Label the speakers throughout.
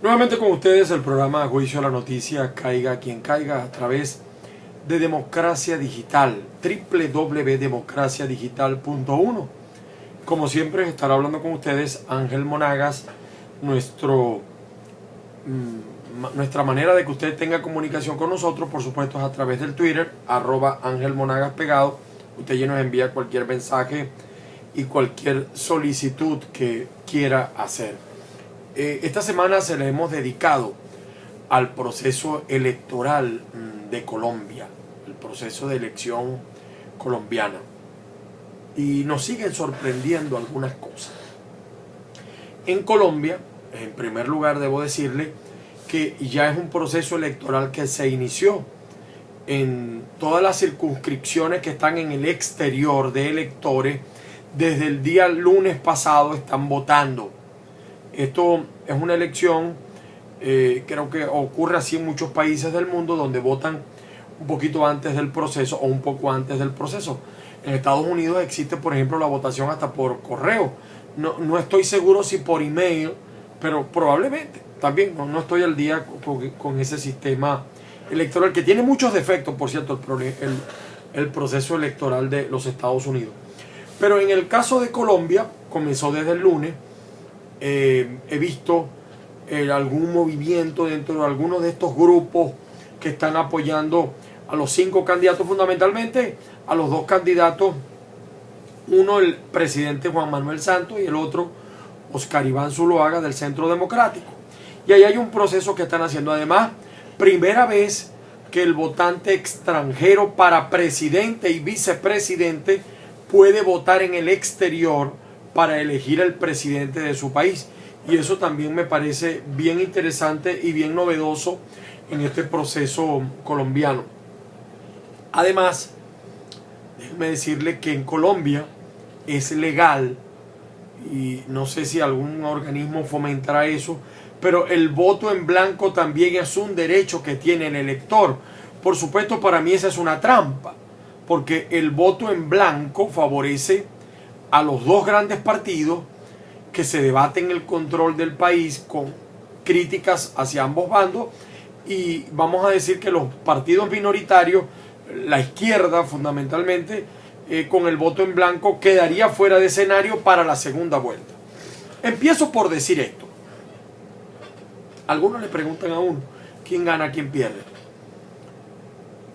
Speaker 1: Nuevamente con ustedes el programa Juicio a la Noticia, caiga quien caiga, a través de Democracia Digital, www.democraciadigital.1. Como siempre estará hablando con ustedes Ángel Monagas. Nuestra manera de que usted tenga comunicación con nosotros, por supuesto, es a través del Twitter, @Ángel Monagas pegado. Usted ya nos envía cualquier mensaje y cualquier solicitud que quiera hacer. Esta semana se le hemos dedicado al proceso electoral de Colombia, el proceso de elección colombiana, y nos siguen sorprendiendo algunas cosas. En Colombia, en primer lugar, debo decirle que ya es un proceso electoral que se inició en todas las circunscripciones que están en el exterior de electores. Desde el día lunes pasado están votando. Esto es una elección, creo que ocurre así en muchos países del mundo, donde votan un poquito antes del proceso o un poco antes del proceso. En Estados Unidos existe, por ejemplo, la votación hasta por correo. No estoy seguro si por email, pero probablemente también. No estoy al día con ese sistema electoral, que tiene muchos defectos, por cierto, el proceso electoral de los Estados Unidos. Pero en el caso de Colombia, comenzó desde el lunes. He visto algún movimiento dentro de algunos de estos grupos que están apoyando a los 5 candidatos, fundamentalmente a los 2 candidatos, uno el presidente Juan Manuel Santos y el otro Oscar Iván Zuluaga del Centro Democrático. Y ahí hay un proceso que están haciendo. Además, primera vez que el votante extranjero para presidente y vicepresidente puede votar en el exterior para elegir el presidente de su país. Y eso también me parece bien interesante y bien novedoso en este proceso colombiano. Además, déjeme decirle que en Colombia es legal, y no sé si algún organismo fomentará eso, pero el voto en blanco también es un derecho que tiene el elector. Por supuesto, para mí esa es una trampa, porque el voto en blanco favorece a los 2 grandes partidos que se debaten el control del país con críticas hacia ambos bandos, y vamos a decir que los partidos minoritarios, la izquierda fundamentalmente, con el voto en blanco quedaría fuera de escenario para la segunda vuelta. Empiezo por decir esto. Algunos le preguntan a uno, ¿quién gana, quién pierde?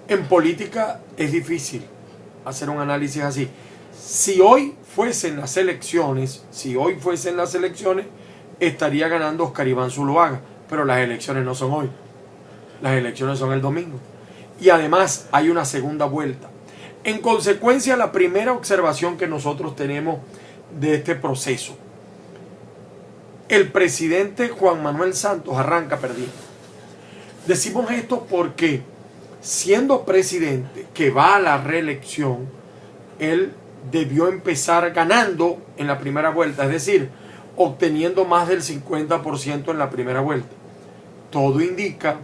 Speaker 1: En política es difícil hacer un análisis así. Si hoy fuesen las elecciones, estaría ganando Oscar Iván Zuluaga, pero las elecciones no son hoy. Las elecciones son el domingo. Y además hay una segunda vuelta. En consecuencia, la primera observación que nosotros tenemos de este proceso: el presidente Juan Manuel Santos arranca perdiendo. Decimos esto porque, siendo presidente que va a la reelección, él debió empezar ganando en la primera vuelta, es decir, obteniendo más del 50% en la primera vuelta. Todo indica,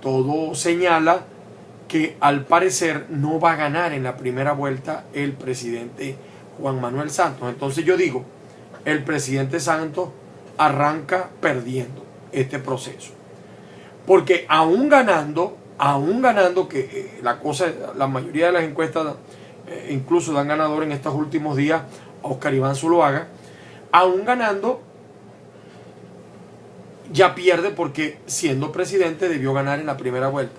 Speaker 1: todo señala que al parecer no va a ganar en la primera vuelta el presidente Juan Manuel Santos. Entonces yo digo, el presidente Santos arranca perdiendo este proceso, porque aún ganando que la mayoría de las encuestas incluso dan ganador en estos últimos días a Oscar Iván Zuluaga, aún ganando ya pierde, porque siendo presidente debió ganar en la primera vuelta.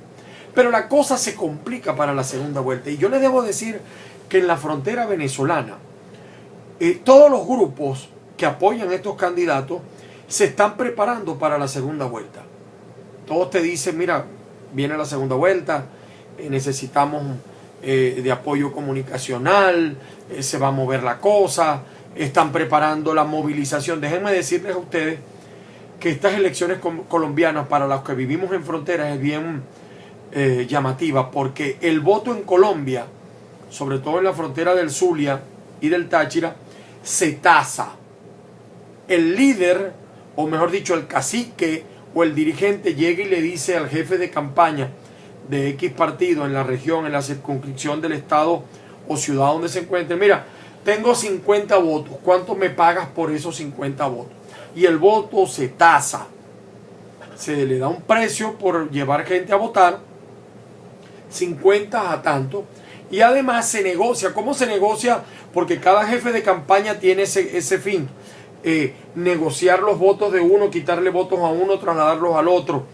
Speaker 1: Pero la cosa se complica para la segunda vuelta, y yo les debo decir que en la frontera venezolana todos los grupos que apoyan a estos candidatos se están preparando para la segunda vuelta. Todos te dicen, mira, viene la segunda vuelta, necesitamos de apoyo comunicacional, se va a mover la cosa, están preparando la movilización. Déjenme decirles a ustedes que estas elecciones colombianas, para los que vivimos en fronteras, es bien llamativa, porque el voto en Colombia, sobre todo en la frontera del Zulia y del Táchira, se tasa. El líder, o mejor dicho, el cacique o el dirigente, llega y le dice al jefe de campaña de X partido en la región, en la circunscripción del estado o ciudad donde se encuentre: mira, tengo 50 votos, ¿cuánto me pagas por esos 50 votos? Y el voto se tasa. se le da un precio por llevar gente a votar, 50 a tanto, y además se negocia. ¿Cómo se negocia? Porque cada jefe de campaña tiene ese fin, negociar los votos de uno, quitarle votos a uno, trasladarlos al otro.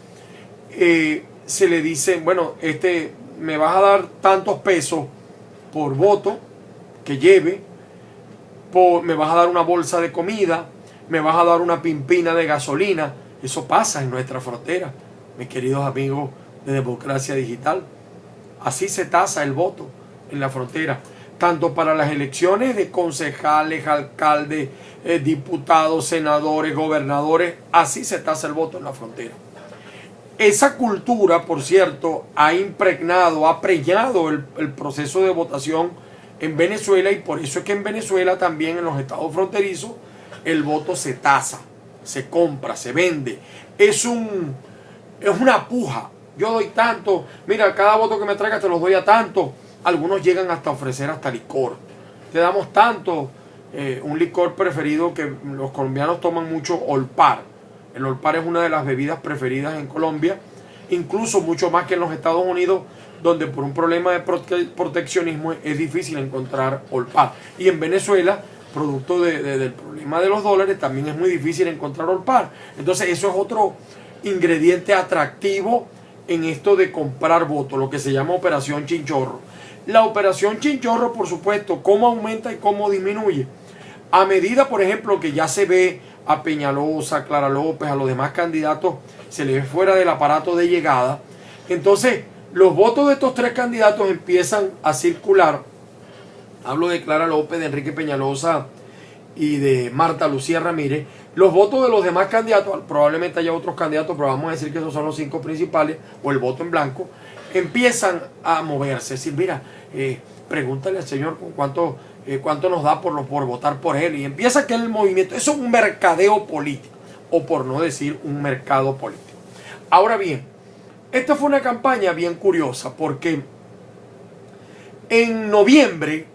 Speaker 1: Se le dice, bueno, me vas a dar tantos pesos por voto que lleve, me vas a dar una bolsa de comida, me vas a dar una pimpina de gasolina. Eso pasa en nuestra frontera, mis queridos amigos de Democracia Digital. Así se tasa el voto en la frontera, tanto para las elecciones de concejales, alcaldes, diputados, senadores, gobernadores. Así se tasa el voto en la frontera. Esa cultura, por cierto, ha impregnado, ha preñado el proceso de votación en Venezuela, y por eso es que en Venezuela también, en los estados fronterizos, el voto se tasa, se compra, se vende. Es una puja. Yo doy tanto, mira, cada voto que me traigas te los doy a tanto. Algunos llegan hasta ofrecer hasta licor. Te damos tanto, un licor preferido que los colombianos toman mucho, Olpar. El Olpar es una de las bebidas preferidas en Colombia, incluso mucho más que en los Estados Unidos, donde por un problema de proteccionismo es difícil encontrar Olpar. Y en Venezuela, producto del problema de los dólares, también es muy difícil encontrar Olpar. Entonces eso es otro ingrediente atractivo en esto de comprar votos, lo que se llama operación chinchorro. La operación chinchorro, por supuesto, ¿cómo aumenta y cómo disminuye? A medida, por ejemplo, que ya se ve a Peñalosa, a Clara López, a los demás candidatos, se les ve fuera del aparato de llegada, entonces los votos de estos tres candidatos empiezan a circular. Hablo de Clara López, de Enrique Peñalosa y de Marta Lucía Ramírez. Los votos de los demás candidatos, probablemente haya otros candidatos, pero vamos a decir que esos son los 5 principales, o el voto en blanco, empiezan a moverse. Es decir, mira, pregúntale al señor cuánto nos da por votar por él, y empieza aquel movimiento. Eso es un mercadeo político, o por no decir un mercado político. Ahora bien, esta fue una campaña bien curiosa, porque en noviembre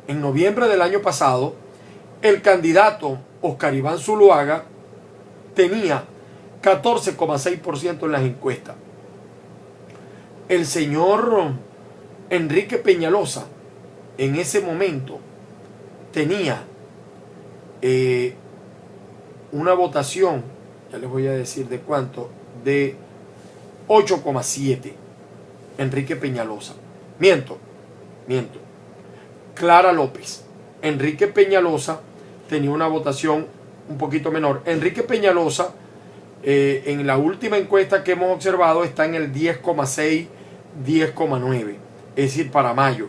Speaker 1: del año pasado, el candidato Oscar Iván Zuluaga tenía 14,6% en las encuestas. El señor Enrique Peñalosa en ese momento tenía una votación, ya les voy a decir de cuánto, de 8,7. Enrique Peñalosa. Miento. Clara López. Enrique Peñalosa tenía una votación un poquito menor. Enrique Peñalosa, en la última encuesta que hemos observado, está en el 10,6, 10,9. Es decir, para mayo.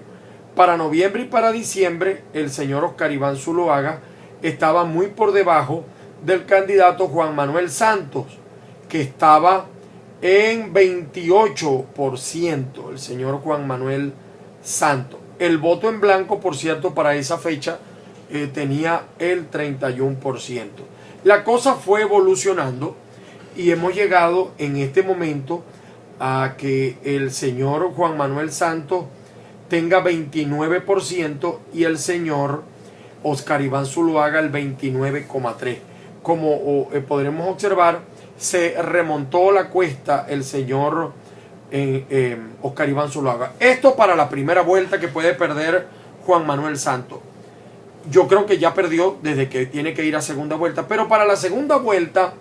Speaker 1: Para noviembre y para diciembre, el señor Oscar Iván Zuluaga estaba muy por debajo del candidato Juan Manuel Santos, que estaba en 28%, el señor Juan Manuel Santos. El voto en blanco, por cierto, para esa fecha tenía el 31%. La cosa fue evolucionando y hemos llegado en este momento a que el señor Juan Manuel Santos tenga 29% y el señor Oscar Iván Zuluaga el 29,3%. Como podremos observar, se remontó la cuesta el señor Oscar Iván Zuluaga. Esto para la primera vuelta que puede perder Juan Manuel Santos. Yo creo que ya perdió desde que tiene que ir a segunda vuelta, pero para la segunda vuelta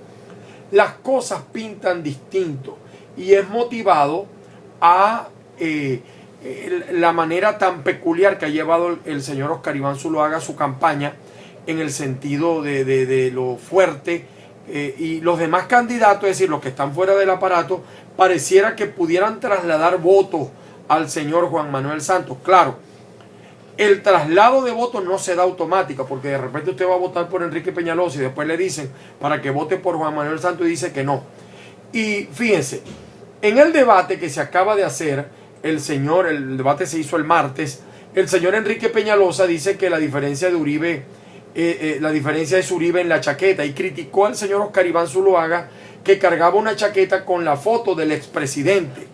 Speaker 1: las cosas pintan distinto y es motivado a la manera tan peculiar que ha llevado el señor Oscar Iván Zuluaga su campaña, en el sentido de lo fuerte, y los demás candidatos, es decir, los que están fuera del aparato, pareciera que pudieran trasladar votos al señor Juan Manuel Santos. Claro, el traslado de votos no se da automático, porque de repente usted va a votar por Enrique Peñalosa y después le dicen para que vote por Juan Manuel Santos y dice que no. Y fíjense, en el debate que se acaba de hacer, el debate se hizo el martes, el señor Enrique Peñalosa dice que la diferencia de Uribe, la diferencia es Uribe en la chaqueta, y criticó al señor Oscar Iván Zuluaga, que cargaba una chaqueta con la foto del expresidente.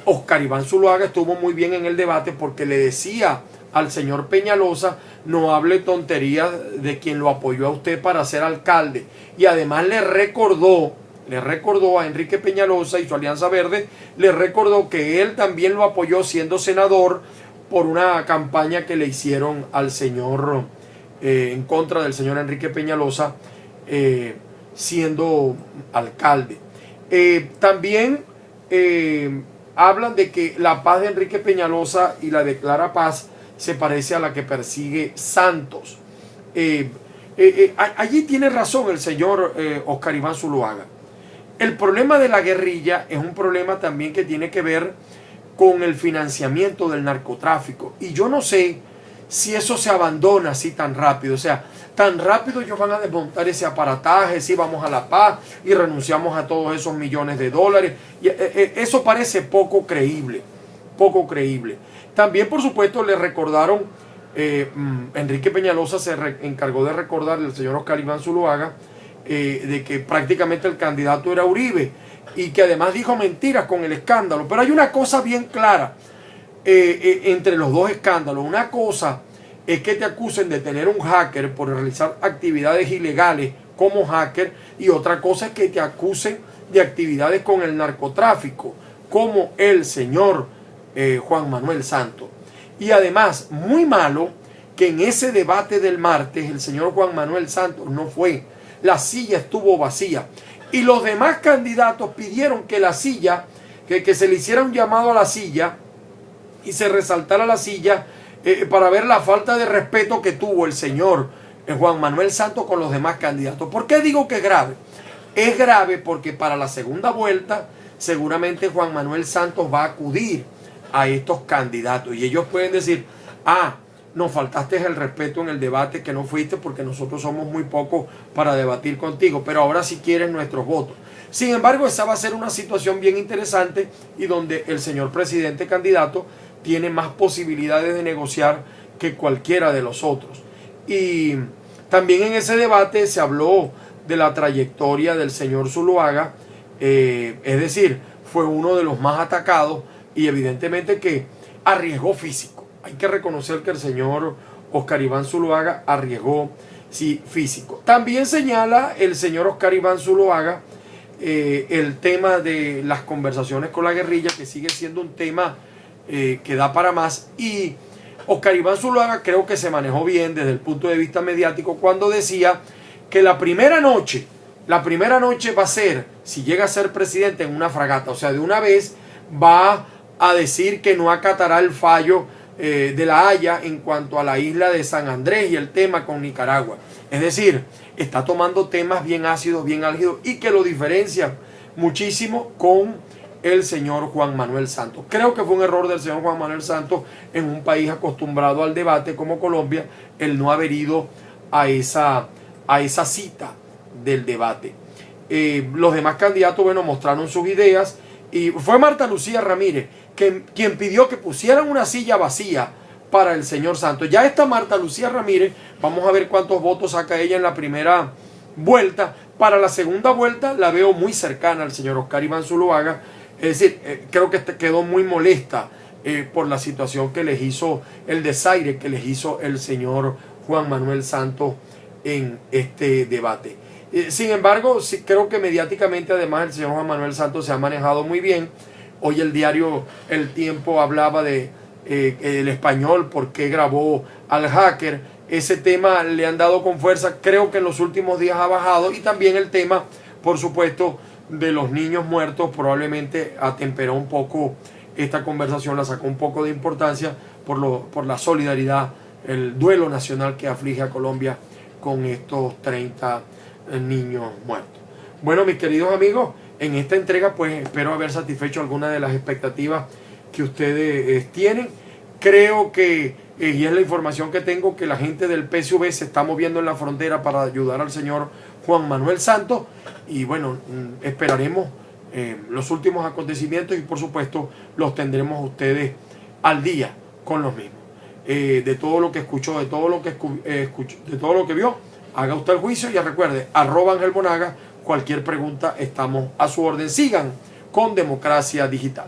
Speaker 1: Oscar Iván Zuluaga estuvo muy bien en el debate porque le decía al señor Peñalosa: no hable tonterías de quien lo apoyó a usted para ser alcalde. Y además le recordó le recordó a Enrique Peñalosa y su Alianza Verde, le recordó que él también lo apoyó siendo senador por una campaña que le hicieron al señor, en contra del señor Enrique Peñalosa, siendo alcalde. También hablan de que la paz de Enrique Peñalosa y la de Clara Paz se parece a la que persigue Santos. Allí tiene razón el señor Oscar Iván Zuluaga. El problema de la guerrilla es un problema también que tiene que ver con el financiamiento del narcotráfico. Y yo no sé si eso se abandona así tan rápido. O sea, tan rápido ellos van a desmontar ese aparataje, si vamos a la paz y renunciamos a todos esos millones de dólares. Y, eso parece poco creíble, poco creíble. También, por supuesto, le recordaron, Enrique Peñalosa se encargó de recordarle al señor Oscar Iván Zuluaga de que prácticamente el candidato era Uribe y que además dijo mentiras con el escándalo. Pero hay una cosa bien clara entre los dos escándalos. Una cosa es que te acusen de tener un hacker por realizar actividades ilegales como hacker, y otra cosa es que te acusen de actividades con el narcotráfico como el señor Juan Manuel Santos. Y además, muy malo que en ese debate del martes el señor Juan Manuel Santos no fue. La silla estuvo vacía y los demás candidatos pidieron que la silla, que se le hiciera un llamado a la silla y se resaltara la silla para ver la falta de respeto que tuvo el señor Juan Manuel Santos con los demás candidatos. ¿Por qué digo que es grave? Es grave porque para la segunda vuelta seguramente Juan Manuel Santos va a acudir a estos candidatos y ellos pueden decir: ah, nos faltaste el respeto en el debate, que no fuiste porque nosotros somos muy pocos para debatir contigo, pero ahora sí quieres nuestros votos. Sin embargo, esa va a ser una situación bien interesante y donde el señor presidente candidato tiene más posibilidades de negociar que cualquiera de los otros. Y también en ese debate se habló de la trayectoria del señor Zuluaga, es decir, fue uno de los más atacados y evidentemente que arriesgó físico. Hay que reconocer que el señor Oscar Iván Zuluaga arriesgó, sí, físico. También señala el señor Oscar Iván Zuluaga el tema de las conversaciones con la guerrilla, que sigue siendo un tema que da para más. Y Oscar Iván Zuluaga creo que se manejó bien desde el punto de vista mediático cuando decía que la primera noche va a ser, si llega a ser presidente, en una fragata. O sea, de una vez va a decir que no acatará el fallo de La Haya en cuanto a la isla de San Andrés y el tema con Nicaragua. Es decir, está tomando temas bien ácidos, bien álgidos, y que lo diferencia muchísimo con el señor Juan Manuel Santos. Creo que fue un error del señor Juan Manuel Santos, en un país acostumbrado al debate como Colombia, el no haber ido a esa cita del debate. Los demás candidatos, bueno, mostraron sus ideas, y fue Marta Lucía Ramírez quien pidió que pusieran una silla vacía para el señor Santos. Ya esta Marta Lucía Ramírez, vamos a ver cuántos votos saca ella en la primera vuelta. Para la segunda vuelta la veo muy cercana al señor Oscar Iván Zuluaga. Es decir, creo que quedó muy molesta por la situación que les hizo, el desaire que les hizo el señor Juan Manuel Santos en este debate. Sin embargo, sí, creo que mediáticamente además el señor Juan Manuel Santos se ha manejado muy bien. Hoy el diario El Tiempo hablaba de El Español, por qué grabó al hacker. Ese tema le han dado con fuerza, creo que en los últimos días ha bajado, y también el tema, por supuesto, de los niños muertos probablemente atemperó un poco esta conversación, la sacó un poco de importancia por la solidaridad, el duelo nacional que aflige a Colombia con estos 30 niños muertos. Bueno, mis queridos amigos, en esta entrega pues espero haber satisfecho algunas de las expectativas que ustedes tienen. Creo que, y es la información que tengo, que la gente del PSV se está moviendo en la frontera para ayudar al señor Juan Manuel Santos, y bueno, esperaremos los últimos acontecimientos y por supuesto los tendremos a ustedes al día con los mismos. De todo lo que escuchó, de todo lo que vio, haga usted el juicio y recuerde, @AngelMonaga, cualquier pregunta estamos a su orden. Sigan con Democracia Digital.